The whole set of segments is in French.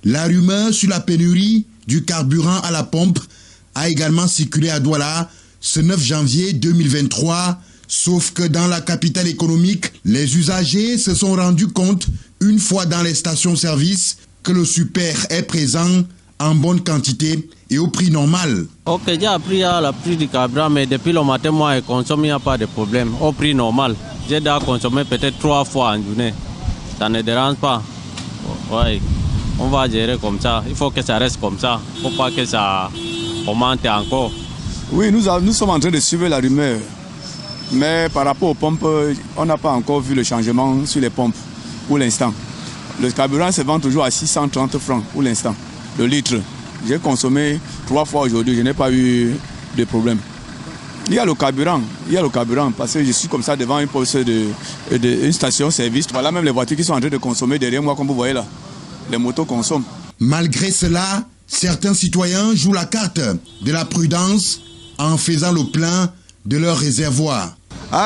La rumeur sur la pénurie du carburant à la pompe a également circulé à Douala ce 9 janvier 2023, sauf que dans la capitale économique, les usagers se sont rendus compte, une fois dans les stations-service, que le super est présent en bonne quantité et au prix normal. Ok, j'ai appris le prix du carburant, mais depuis le matin, moi, je consomme, il n'y a pas de problème, au prix normal. J'ai déjà consommé peut-être 3 fois en journée. Ça ne dérange pas. Ouais, on va gérer comme ça. Il faut que ça reste comme ça. Il ne faut pas que ça augmente encore. Oui, nous sommes en train de suivre la rumeur. Mais par rapport aux pompes, on n'a pas encore vu le changement sur les pompes pour l'instant. Le carburant se vend toujours à 630 francs pour l'instant, le litre. J'ai consommé 3 fois aujourd'hui, je n'ai pas eu de problème. Il y a le carburant parce que je suis comme ça devant une poste une station-service. Voilà même les voitures qui sont en train de consommer derrière moi, comme vous voyez là. Les motos consomment. Malgré cela, certains citoyens jouent la carte de la prudence en faisant le plein de leur réservoir.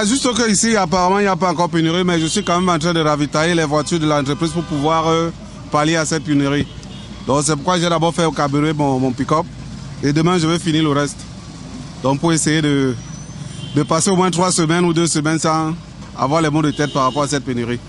Juste qu'ici, apparemment, il n'y a pas encore pénurie, mais je suis quand même en train de ravitailler les voitures de l'entreprise pour pouvoir pallier à cette pénurie. Donc c'est pourquoi j'ai d'abord fait carburer mon pick-up et demain je vais finir le reste. Donc pour essayer de passer au moins 3 semaines ou 2 semaines sans avoir les maux de tête par rapport à cette pénurie.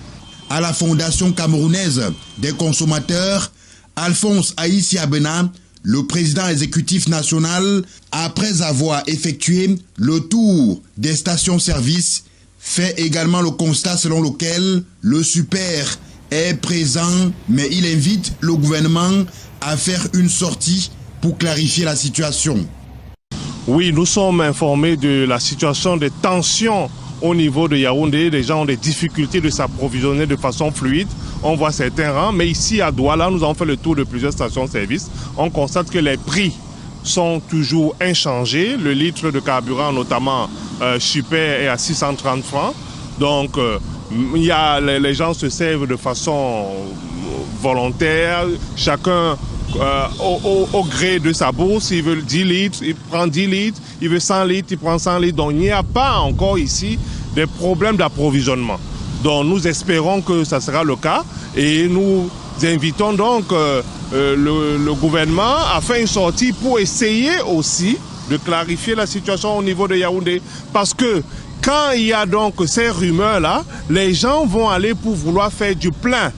À la Fondation camerounaise des consommateurs, Alphonse Aïssi Abena, le président exécutif national, après avoir effectué le tour des stations-service, fait également le constat selon lequel le super est présent, mais il invite le gouvernement à faire une sortie pour clarifier la situation. Oui, nous sommes informés de la situation de tension au niveau de Yaoundé. Les gens ont des difficultés de s'approvisionner de façon fluide. On voit certains rangs, mais ici à Douala, nous avons fait le tour de plusieurs stations-service. On constate que les prix sont toujours inchangés. Le litre de carburant, notamment super, est à 630 francs. Donc, les gens se servent de façon volontaire, chacun au gré de sa bourse. Il veut 10 litres, il prend 10 litres, il veut 100 litres, il prend 100 litres. Donc il n'y a pas encore ici des problèmes d'approvisionnement. Donc nous espérons que ça sera le cas et nous invitons donc le gouvernement à faire une sortie pour essayer aussi de clarifier la situation au niveau de Yaoundé. Parce que quand il y a donc ces rumeurs-là, les gens vont aller pour vouloir faire du plein.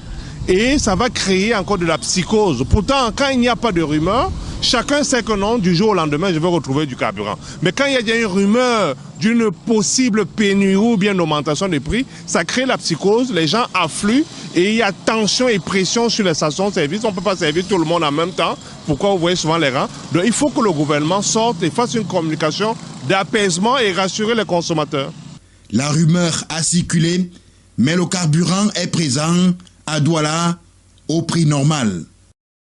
Et ça va créer encore de la psychose. Pourtant, quand il n'y a pas de rumeur, chacun sait que non, du jour au lendemain, je vais retrouver du carburant. Mais quand il y a déjà une rumeur d'une possible pénurie ou bien d'augmentation des prix, ça crée la psychose, les gens affluent et il y a tension et pression sur les stations-service. On ne peut pas servir tout le monde en même temps. Pourquoi vous voyez souvent les rangs? Donc il faut que le gouvernement sorte et fasse une communication d'apaisement et rassurer les consommateurs. La rumeur a circulé, mais le carburant est présent à Douala au prix normal.